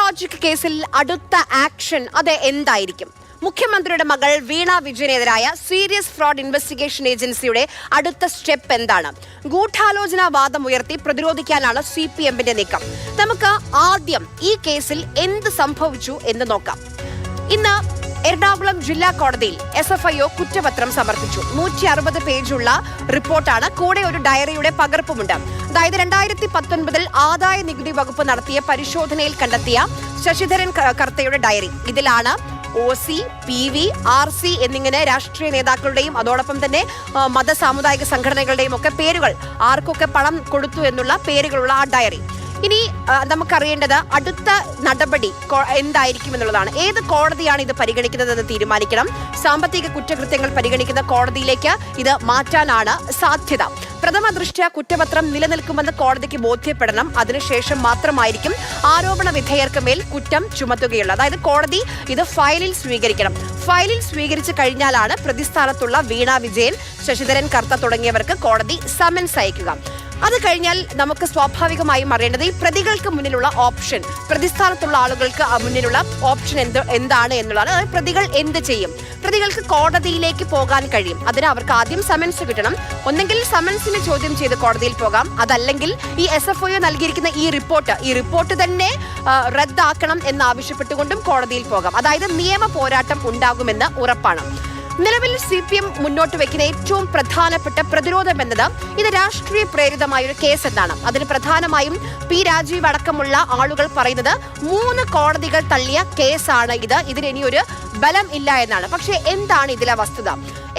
Logic കേസിൽ അടുത്ത action അത് എന്തായിരിക്കും? മുഖ്യമന്ത്രിയുടെ മകൾ വീണ വിജയനെതിരായ സീരിയസ് ഫ്രോഡ് ഇൻവെസ്റ്റിഗേഷൻ ഏജൻസിയുടെ അടുത്ത സ്റ്റെപ്പ് എന്താണ്? ഗൂഢാലോചനാ വാദം ഉയർത്തി പ്രതിരോധിക്കാനാണ് CPMന്റെ നീക്കം. നമുക്ക് ആദ്യം ഈ കേസിൽ എന്ത് സംഭവിച്ചു എന്ന് നോക്കാം. ഇന്ന് എറണാകുളം ജില്ലാ കോടതിയിൽ SFIO കുറ്റപത്രം സമർപ്പിച്ചു. 160 പേജുള്ള റിപ്പോർട്ടാണ്. കൂടെ ഒരു ഡയറിയുടെ പകർപ്പുമുണ്ട്. അതായത് 2019 ആദായ നികുതി വകുപ്പ് നടത്തിയ പരിശോധനയിൽ കണ്ടെത്തിയ ശശിധരൻ കർത്തയുടെ ഡയറി. ഇതിലാണ് OC, PV, RC എന്നിങ്ങനെ രാഷ്ട്രീയ നേതാക്കളുടെയും അതോടൊപ്പം തന്നെ മത സാമുദായിക സംഘടനകളുടെയും ഒക്കെ പേരുകൾ, ആർക്കൊക്കെ പണം കൊടുത്തു എന്നുള്ള പേരുകളുള്ള ആ ഡയറി. ഇനി നമുക്കറിയേണ്ടത് അടുത്ത നടപടി എന്തായിരിക്കും എന്നുള്ളതാണ്. ഏത് കോടതിയാണ് ഇത് പരിഗണിക്കുന്നതെന്ന് തീരുമാനിക്കണം. സാമ്പത്തിക കുറ്റകൃത്യങ്ങൾ പരിഗണിക്കുന്ന കോടതിയിലേക്ക് ഇത് മാറ്റാനാണ് സാധ്യത. പ്രഥമ ദൃഷ്ട്യാ കുറ്റപത്രം നിലനിൽക്കുമെന്ന് കോടതിക്ക് ബോധ്യപ്പെടണം. അതിനുശേഷം മാത്രമായിരിക്കും ആരോപണ വിധേയർക്ക് മേൽ കുറ്റം ചുമത്തുകയുള്ളൂ. അതായത് കോടതി ഇത് ഫയലിൽ സ്വീകരിക്കണം. ഫയലിൽ സ്വീകരിച്ചു കഴിഞ്ഞാലാണ് പ്രതിസ്ഥാനത്തുള്ള വീണ വിജയൻ, ശശിധരൻ കർത്ത തുടങ്ങിയവർക്ക് കോടതി സമൻസ് അയക്കുക. അത് കഴിഞ്ഞാൽ നമുക്ക് സ്വാഭാവികമായും അറിയേണ്ടത് ഈ പ്രതികൾക്ക് മുന്നിലുള്ള ഓപ്ഷൻ, പ്രതിസ്ഥാനത്തുള്ള ആളുകൾക്ക് മുന്നിലുള്ള ഓപ്ഷൻ എന്താണ് എന്നുള്ളതാണ്. അതായത് പ്രതികൾ എന്ത് ചെയ്യും? പ്രതികൾക്ക് കോടതിയിലേക്ക് പോകാൻ കഴിയും. അതിന് അവർക്ക് ആദ്യം സമൻസ് കിട്ടണം. ഒന്നെങ്കിൽ സമൻസിനെ ചോദ്യം ചെയ്ത് കോടതിയിൽ പോകാം, അതല്ലെങ്കിൽ ഈ SFIO നൽകിയിരിക്കുന്ന ഈ റിപ്പോർട്ട് തന്നെ റദ്ദാക്കണം എന്നാവശ്യപ്പെട്ടുകൊണ്ടും കോടതിയിൽ പോകാം. അതായത് നിയമ പോരാട്ടം ഉണ്ടാകുമെന്ന് ഉറപ്പാണ്. നിലവിൽ CPM മുന്നോട്ട് വെക്കുന്ന ഏറ്റവും പ്രധാനപ്പെട്ട പ്രതിരോധം എന്നത് ഇത് രാഷ്ട്രീയ പ്രേരിതമായ ഒരു കേസ് എന്നാണ്. അതിന് പ്രധാനമായും P. രാജീവ് അടക്കമുള്ള ആളുകൾ പറയുന്നത് 3 കോടതികൾ തള്ളിയ കേസാണ് ഇത്. ഇതിന് ഇനിയൊരു ബലം ഇല്ല എന്നാണ്. പക്ഷേ എന്താണ് ഇതിലെ വസ്തുത?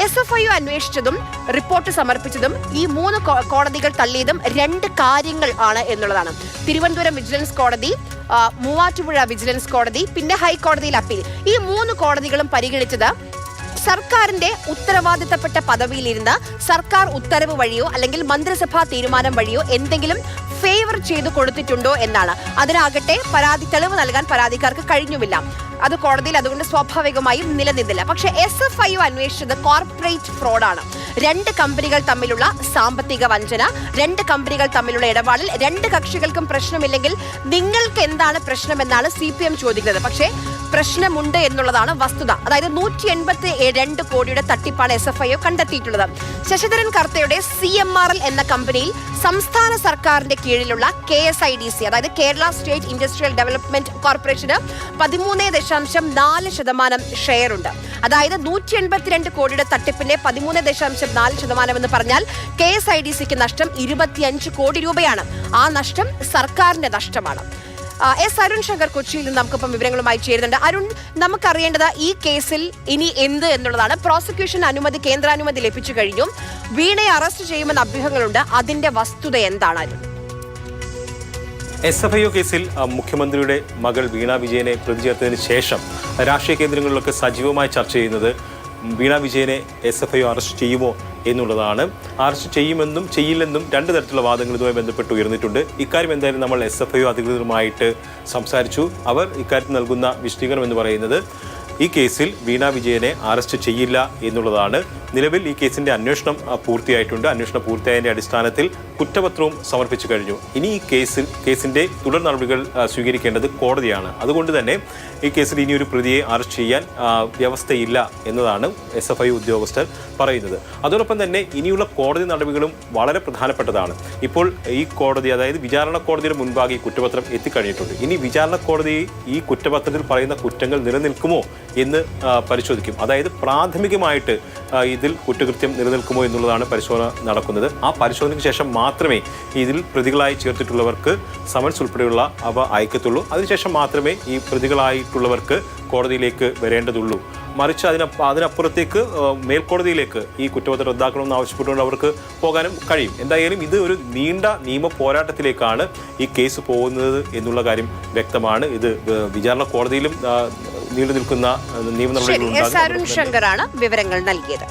SFIO അന്വേഷിച്ചതും റിപ്പോർട്ട് സമർപ്പിച്ചതും ഈ 3 കോടതികൾ തള്ളിയതും 2 കാര്യങ്ങൾ ആണ് എന്നുള്ളതാണ്. തിരുവനന്തപുരം വിജിലൻസ് കോടതി, മൂവാറ്റുപുഴ വിജിലൻസ് കോടതി, പിന്നെ ഹൈക്കോടതിയിൽ അപ്പീൽ. ഈ 3 കോടതികളും പരിഗണിച്ചത് സർക്കാരിന്റെ ഉത്തരവാദിത്തപ്പെട്ട പദവിയിലിരുന്ന് സർക്കാർ ഉത്തരവ് വഴിയോ അല്ലെങ്കിൽ മന്ത്രിസഭാ തീരുമാനം വഴിയോ എന്തെങ്കിലും ഫേവർ ചെയ്തു കൊടുത്തിട്ടുണ്ടോ എന്നാണ്. അതിനാകട്ടെ തെളിവ് നൽകാൻ പരാതിക്കാർക്ക് കഴിഞ്ഞുമില്ല. അത് കോടതിയിൽ അതുകൊണ്ട് സ്വാഭാവികമായും നിലനിന്നില്ല. പക്ഷേ SFIO അന്വേഷിച്ചത് കോർപ്പറേറ്റ് ഫ്രോഡാണ്. 2 കമ്പനികൾ തമ്മിലുള്ള സാമ്പത്തിക വഞ്ചന, 2 കമ്പനികൾ തമ്മിലുള്ള ഇടപാടിൽ 2 കക്ഷികൾക്കും പ്രശ്നമില്ലെങ്കിൽ നിങ്ങൾക്ക് എന്താണ് പ്രശ്നമെന്നാണ് CPM ചോദിക്കുന്നത്. പക്ഷേ പ്രശ്നമുണ്ട് എന്നുള്ളതാണ് വസ്തുത. അതായത് 182 കോടിയുടെ തട്ടിപ്പാണ് SFIO കണ്ടെത്തിയിട്ടുള്ളത്. ശശിധരൻ കർത്തയുടെ CMRL എന്ന കമ്പനിയിൽ സംസ്ഥാന സർക്കാരിന്റെ കീഴിലുള്ള KSIDC, അതായത് Kerala state industrial development corporation 13.4% share ഉണ്ട്. അതായത് 182 കോടിയുടെ തട്ടിപ്പിന്റെ 13.4% എന്ന് പറഞ്ഞാൽ KSIDCക്ക് നഷ്ടം 25 കോടി രൂപയാണ്. ആ നഷ്ടം സർക്കാരിന്റെ നഷ്ടമാണ്. അരുൺ ശങ്കർ കൊച്ചിയിൽ നിന്ന് നമുക്കിപ്പം വിവരങ്ങളുമായി ചേരുന്നുണ്ട്. അരുൺ, നമുക്കറിയേണ്ടത് ഈ കേസിൽ ഇനി എന്ത് എന്നുള്ളതാണ്. പ്രോസിക്യൂഷൻ കേന്ദ്രാനുമതി ലഭിച്ചു കഴിഞ്ഞു. വീണയെ അറസ്റ്റ് ചെയ്യുമെന്ന അഭ്യൂഹങ്ങളുണ്ട്. അതിന്റെ വസ്തുത എന്താണ് അരുൺ? SFIO കേസിൽ മുഖ്യമന്ത്രിയുടെ മകൾ വീണ വിജയനെ പ്രതി ചേർത്തതിന് ശേഷം രാഷ്ട്രീയ കേന്ദ്രങ്ങളിലൊക്കെ സജീവമായി ചർച്ച ചെയ്യുന്നത് വീണ വിജയനെ SFIO അറസ്റ്റ് ചെയ്യുമോ എന്നുള്ളതാണ്. അറസ്റ്റ് ചെയ്യുമെന്നും ചെയ്യില്ലെന്നും 2 തരത്തിലുള്ള വാദങ്ങൾ ഇതുമായി ബന്ധപ്പെട്ട് ഉയർന്നിട്ടുണ്ട്. ഇക്കാര്യം എന്തായാലും നമ്മൾ SFIO അധികൃതരുമായിട്ട് സംസാരിച്ചു. അവർ ഇക്കാര്യത്തിൽ നൽകുന്ന വിശദീകരണം എന്ന് പറയുന്നത് ഈ കേസിൽ വീണ വിജയനെ അറസ്റ്റ് ചെയ്യില്ല എന്നുള്ളതാണ്. നിലവിൽ ഈ കേസിന്റെ അന്വേഷണം പൂർത്തിയായിട്ടുണ്ട്. അന്വേഷണം പൂർത്തിയായതിന്റെ അടിസ്ഥാനത്തിൽ കുറ്റപത്രവും സമർപ്പിച്ചു കഴിഞ്ഞു. ഇനി ഈ കേസിന്റെ തുടർ നടപടികൾ സ്വീകരിക്കേണ്ടത് കോടതിയാണ്. അതുകൊണ്ട് തന്നെ ഈ കേസിൽ ഇനിയൊരു പ്രതിയെ അറസ്റ്റ് ചെയ്യാൻ വ്യവസ്ഥയില്ല എന്നതാണ് SFIO ഉദ്യോഗസ്ഥർ പറയുന്നത്. അതോടൊപ്പം തന്നെ ഇനിയുള്ള കോടതി നടപടികളും വളരെ പ്രധാനപ്പെട്ടതാണ്. ഇപ്പോൾ ഈ കോടതി, അതായത് വിചാരണ കോടതിയുടെ മുൻപാകെ ഈ കുറ്റപത്രം എത്തിക്കഴിഞ്ഞിട്ടുണ്ട്. ഇനി വിചാരണ കോടതി ഈ കുറ്റപത്രത്തിൽ പറയുന്ന കുറ്റങ്ങൾ നിലനിൽക്കുമോ എന്ന് പരിശോധിക്കും. അതായത് പ്രാഥമികമായിട്ട് ഇതിൽ കുറ്റകൃത്യം നിലനിൽക്കുമോ എന്നുള്ളതാണ് പരിശോധന നടക്കുന്നത്. ആ പരിശോധനയ്ക്ക് ശേഷം മാത്രമേ ഇതിൽ പ്രതികളായി ചേർത്തിട്ടുള്ളവർക്ക് സമൻസ് ഉൾപ്പെടെയുള്ള അവ അയക്കത്തുള്ളൂ. അതിനുശേഷം മാത്രമേ ഈ പ്രതികളായിട്ടുള്ളവർക്ക് കോടതിയിലേക്ക് വരേണ്ടതുള്ളൂ. മറിച്ച് അതിനപ്പുറത്തേക്ക് മേൽക്കോടതിയിലേക്ക് ഈ കുറ്റപത്രം റദ്ദാക്കണമെന്ന് ആവശ്യപ്പെട്ടുകൊണ്ട് അവർക്ക് പോകാനും കഴിയും. എന്തായാലും ഇത് ഒരു നീണ്ട നിയമ പോരാട്ടത്തിലേക്കാണ് ഈ കേസ് പോകുന്നത് എന്നുള്ള കാര്യം വ്യക്തമാണ്. ഇത് വിചാരണ കോടതിയിലും നീണ്ടു നിൽക്കുന്ന നിയമ നടപടികൾ അരുൺ ശങ്കറാണ് വിവരങ്ങൾ നൽകിയത്.